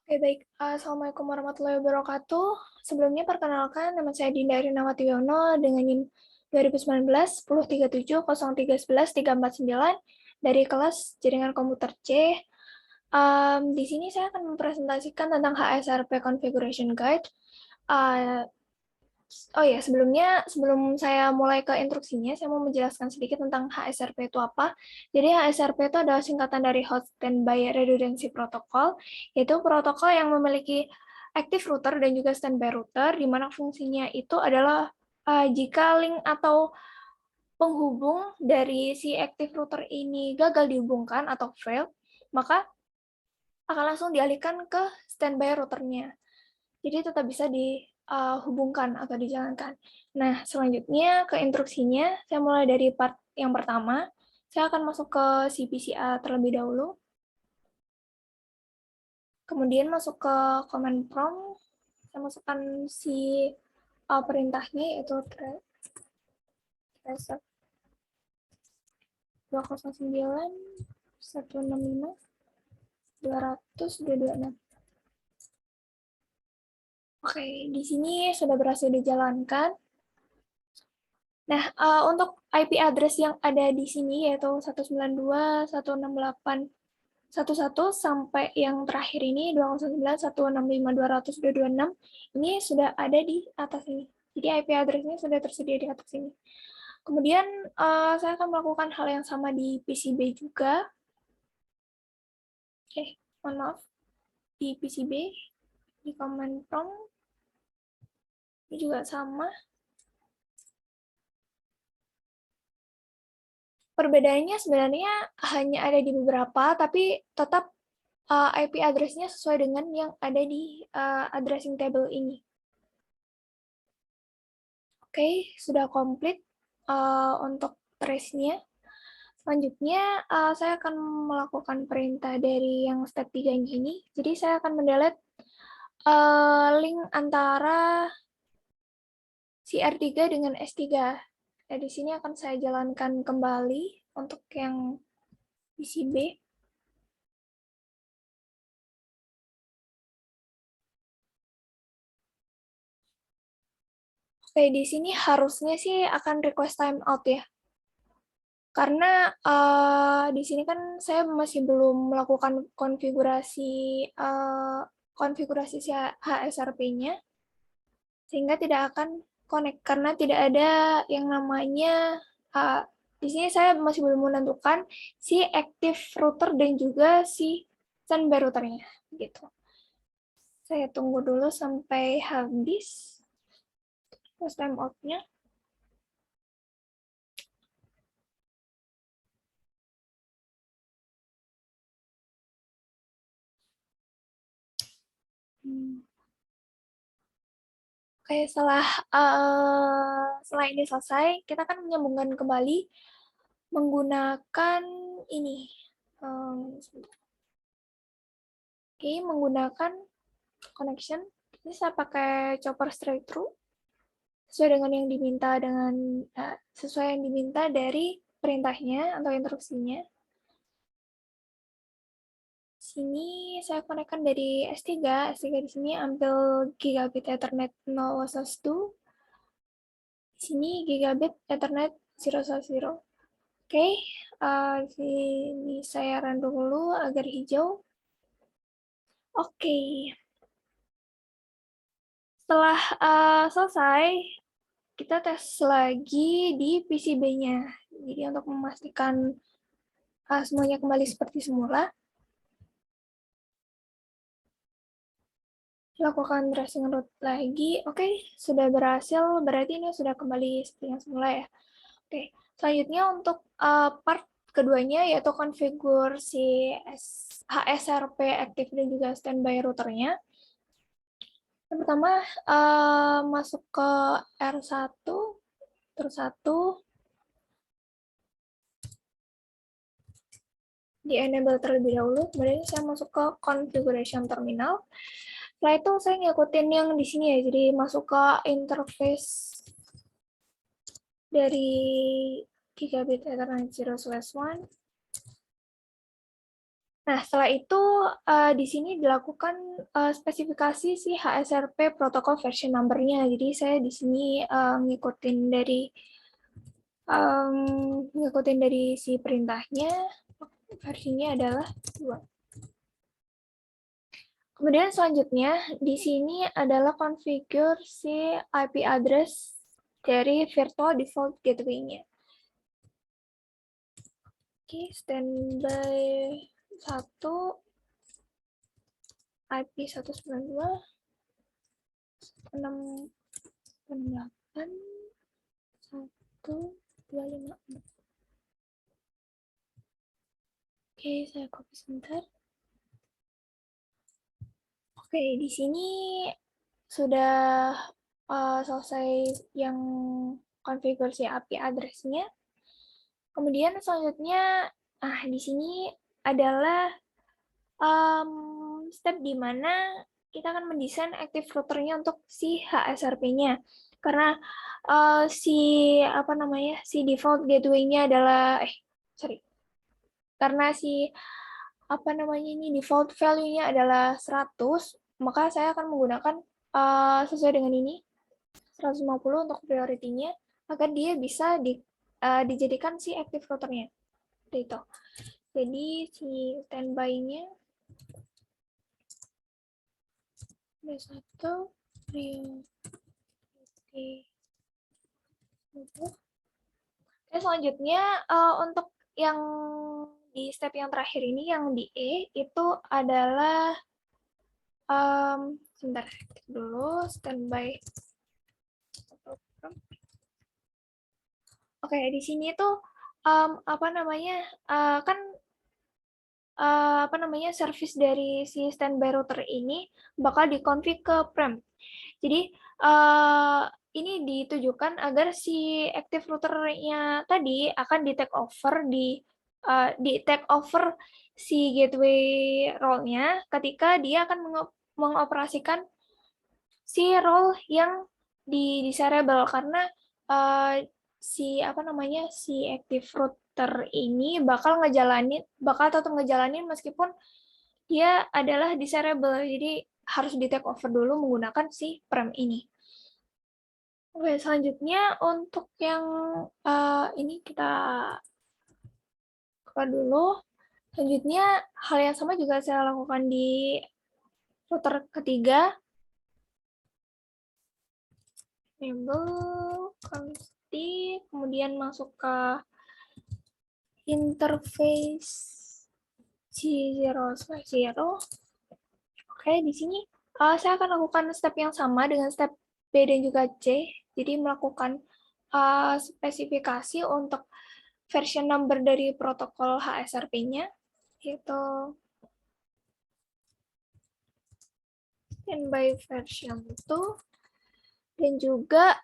Oke, baik. Assalamualaikum warahmatullahi wabarakatuh. Sebelumnya perkenalkan, nama saya Dinda Rinawati Yono dengan NIM 2019 1037 0311 349 dari kelas Jaringan Komputer C. Di sini saya akan mempresentasikan tentang HSRP Configuration Guide. Uh, Oh ya, sebelum saya mulai ke instruksinya, saya mau menjelaskan sedikit tentang HSRP itu apa. Jadi HSRP itu adalah singkatan dari Hot Standby Redundancy Protocol, yaitu protokol yang memiliki active router dan juga standby router, di mana fungsinya itu adalah jika link atau penghubung dari si active router ini gagal dihubungkan atau fail, maka akan langsung dialihkan ke standby routernya. Jadi tetap bisa dihubungkan atau dijalankan. Nah, selanjutnya ke instruksinya, saya mulai dari part yang pertama. Saya akan masuk ke CPCA terlebih dahulu. Kemudian masuk ke command prompt. Saya masukkan si perintahnya, yaitu tracer 209 165 200 226. Oke, di sini sudah berhasil dijalankan. Nah, untuk IP address yang ada di sini yaitu 192.168.11 sampai yang terakhir ini 209.165.200.226 ini sudah ada di atas ini. Jadi IP address-nya sudah tersedia di atas ini. Kemudian saya akan melakukan hal yang sama di PCB juga. Mohon maaf. Di PCB, di command prompt, ini juga sama. Perbedaannya sebenarnya hanya ada di beberapa, tapi tetap IP address-nya sesuai dengan yang ada di addressing table ini. Oke, sudah komplit untuk trace-nya. Selanjutnya, saya akan melakukan perintah dari yang step 3 ini. Jadi, saya akan mendelete link antara si R3 dengan S3. Nah, di sini akan saya jalankan kembali untuk yang PCB. Oke, di sini harusnya sih akan request timeout ya. Karena di sini kan saya masih belum melakukan konfigurasi si HSRP-nya, sehingga tidak akan connect karena tidak ada yang namanya di sini saya masih belum menentukan si active router dan juga si standby routernya gitu. Saya tunggu dulu sampai habis timeout-nya. Oke, setelah ini selesai, kita akan menyambungkan kembali menggunakan ini. Oke, menggunakan connection. Ini saya pakai chopper straight through sesuai dengan yang diminta sesuai yang diminta dari perintahnya atau instruksinya. Sini saya konekkan dari S3. S3 di sini ambil gigabit Ethernet 0.1. Di sini gigabit Ethernet 0.0. Oke, sini saya run dulu agar hijau. Oke, setelah selesai, kita tes lagi di PCB-nya. Jadi untuk memastikan semuanya kembali seperti semula, lakukan tracing root lagi. Oke, sudah berhasil, berarti ini sudah kembali seperti yang semula ya. Oke, selanjutnya untuk part keduanya yaitu konfigur si HSRP aktif dan juga standby routernya. Yang pertama, masuk ke R1, terus 1, di enable terlebih dahulu, kemudian saya masuk ke configuration terminal. Setelah itu saya ngikutin yang di sini ya, jadi masuk ke interface dari gigabit Ethernet 0/1, Nah, setelah itu di sini dilakukan spesifikasi si HSRP protokol version number-nya. Jadi saya di sini ngikutin dari si perintahnya, versinya adalah 2. Kemudian selanjutnya di sini adalah configure si IP address dari virtual default gateway-nya. Oke, standby 1 IP 192.168.1.256. Oke, saya copy sebentar. Oke, di sini sudah selesai yang konfigurasi IP address-nya. Kemudian selanjutnya, di sini adalah step di mana kita akan mendesain active router-nya untuk si HSRP-nya. Karena si default gateway-nya adalah karena si default value-nya adalah 100, maka saya akan menggunakan sesuai dengan ini 150 untuk priority-nya agar dia bisa dijadikan si active router-nya. Itu. Jadi si standby-nya ada 1 priority. Selanjutnya untuk yang di step yang terakhir ini yang di E itu adalah sebentar dulu standby. Oke, di sini tuh service dari si standby router ini bakal dikonfig ke prem. Jadi ini ditujukan agar si active router-nya tadi akan di take over si gateway role-nya ketika dia akan mengoperasikan si role yang di disable karena si active router ini bakal tetap ngejalanin meskipun dia adalah disable. Jadi harus di take over dulu menggunakan si prem ini. Oke, selanjutnya untuk yang ini kita keluar dulu. Selanjutnya hal yang sama juga saya lakukan di router ketiga. Enable, config, kemudian masuk ke interface G0/0. Oke, di sini saya akan lakukan step yang sama dengan step B dan juga C. Jadi melakukan spesifikasi untuk version number dari protokol HSRP-nya, yaitu standby version itu, dan juga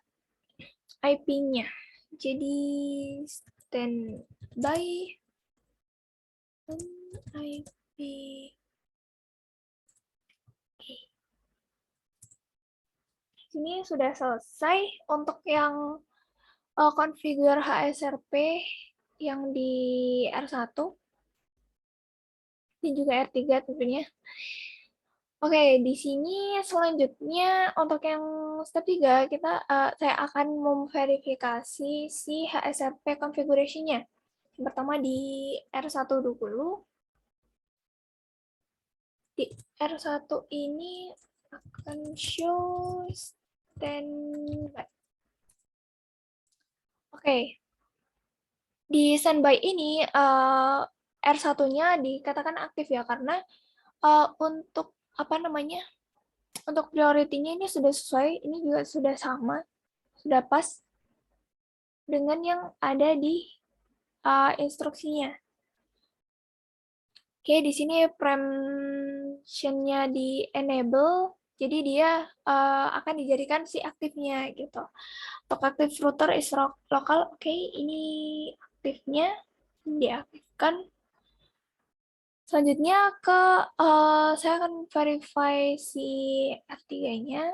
IP-nya. Jadi standby IP. Ini sudah selesai untuk yang configure HSRP yang di R1 dan juga R3 tentunya. Oke, di sini selanjutnya untuk yang step 3 saya akan memverifikasi si HSRP configuration-nya. Yang pertama di R1 dulu. Di R1 ini akan show standby. Oke. Di standby ini R1-nya dikatakan aktif ya karena untuk untuk priority-nya ini sudah sesuai, ini juga sudah sama, sudah pas dengan yang ada di instruksinya. Oke, di sini preemption-nya di enable, jadi dia akan dijadikan si aktifnya gitu. Untuk active router is local, oke, ini aktifnya diaktifkan. Selanjutnya saya akan verify si F3-nya.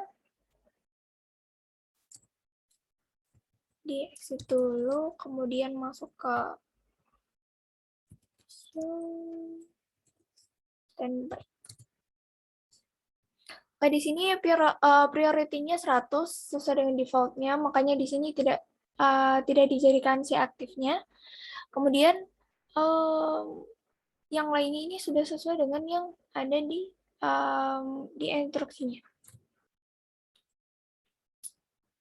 Di exit dulu, kemudian masuk ke standby. Oke, di sini priority-nya 100 sesuai dengan default-nya, makanya di sini tidak dijadikan si aktifnya. Kemudian yang lainnya ini sudah sesuai dengan yang ada di instruksinya.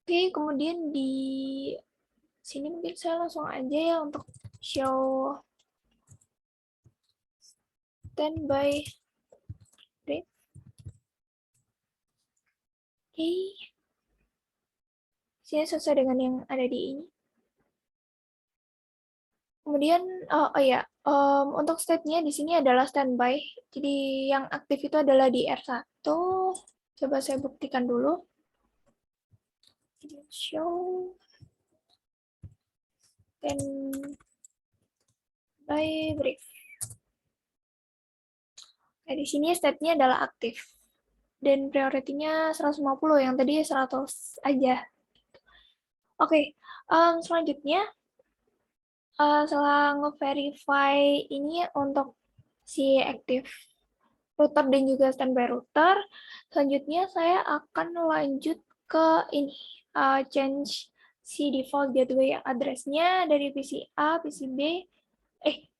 Oke, kemudian di sini mungkin saya langsung aja ya untuk show standby brief. Oke, sini sesuai dengan yang ada di ini. Kemudian, oh ya, untuk state-nya di sini adalah standby. Jadi yang aktif itu adalah di R1. Coba saya buktikan dulu. Show standby brief. Nah, di sini state-nya adalah aktif. Dan priority-nya 150, yang tadi 100 aja. Oke, selanjutnya setelah nge-verify ini untuk si active router dan juga standby router, selanjutnya saya akan lanjut ke ini, change si default gateway address-nya dari PC A, PC B,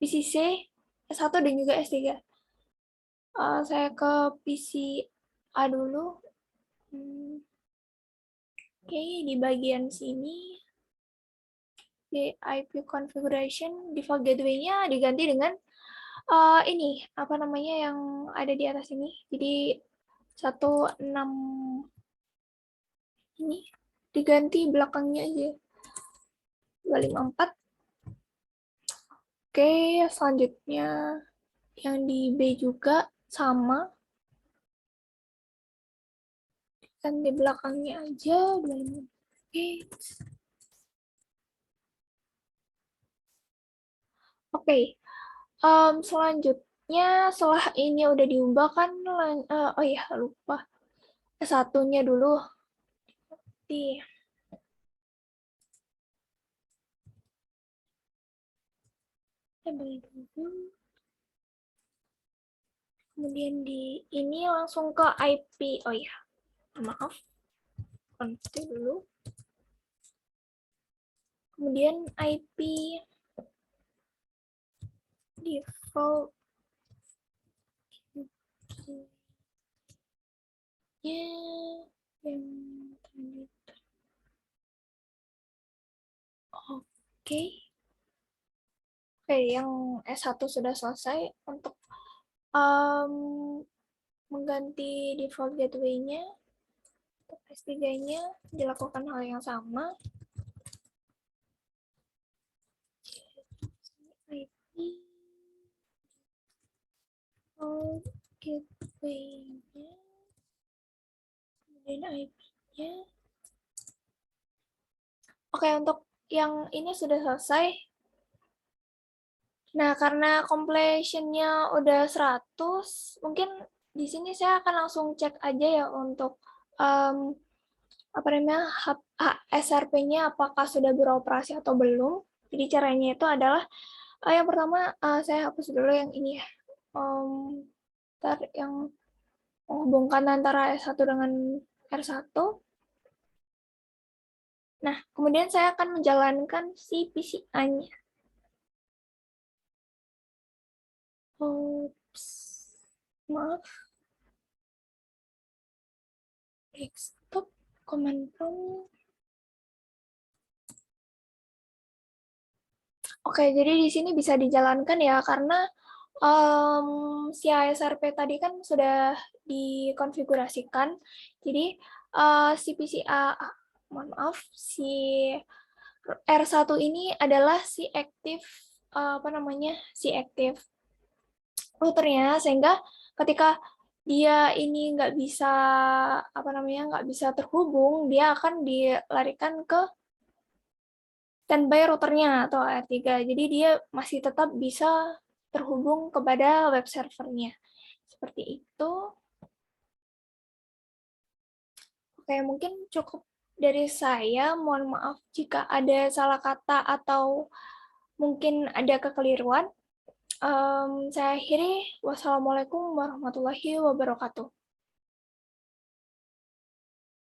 PC C, S1 dan juga S3. Saya ke PC A dulu. Oke, di bagian sini di IP configuration default gateway-nya diganti dengan ini apa namanya yang ada di atas ini. Jadi 16 ini diganti belakangnya aja 254. Oke, selanjutnya yang di B juga sama, kan di belakangnya aja 254. Oke, selanjutnya setelah ini udah diubah kan, oh iya lupa, S1-nya dulu. Di kemudian di ini langsung ke IP. Oh ya, maaf, konfig dulu. Kemudian IP default yang oke. Oke, yang S1 sudah selesai. Untuk mengganti default gateway-nya, untuk S3-nya dilakukan hal yang sama. IP gateway-nya, kemudian IP-nya. Oke, untuk yang ini sudah selesai. Nah, karena completion-nya udah 100, mungkin di sini saya akan langsung cek aja ya untuk apa namanya SRP-nya apakah sudah beroperasi atau belum. Jadi caranya itu adalah yang pertama saya hapus dulu yang ini ya. Ntar yang menghubungkan antara S1 dengan R1. Nah, kemudian saya akan menjalankan si PCA-nya. Oops. Maaf. Desktop, command prompt. Oke, jadi di sini bisa dijalankan ya, karena si ASRP tadi kan sudah dikonfigurasikan. Jadi si PCA, mohon maaf, si R1 ini adalah si aktif apa namanya, si aktif routernya, sehingga ketika dia ini nggak bisa apa namanya nggak bisa terhubung, dia akan dilarikan ke standby routernya atau R3. Jadi dia masih tetap bisa terhubung kepada web servernya. Seperti itu. Oke, mungkin cukup dari saya. Mohon maaf jika ada salah kata atau mungkin ada kekeliruan. Saya akhiri. Wassalamualaikum warahmatullahi wabarakatuh.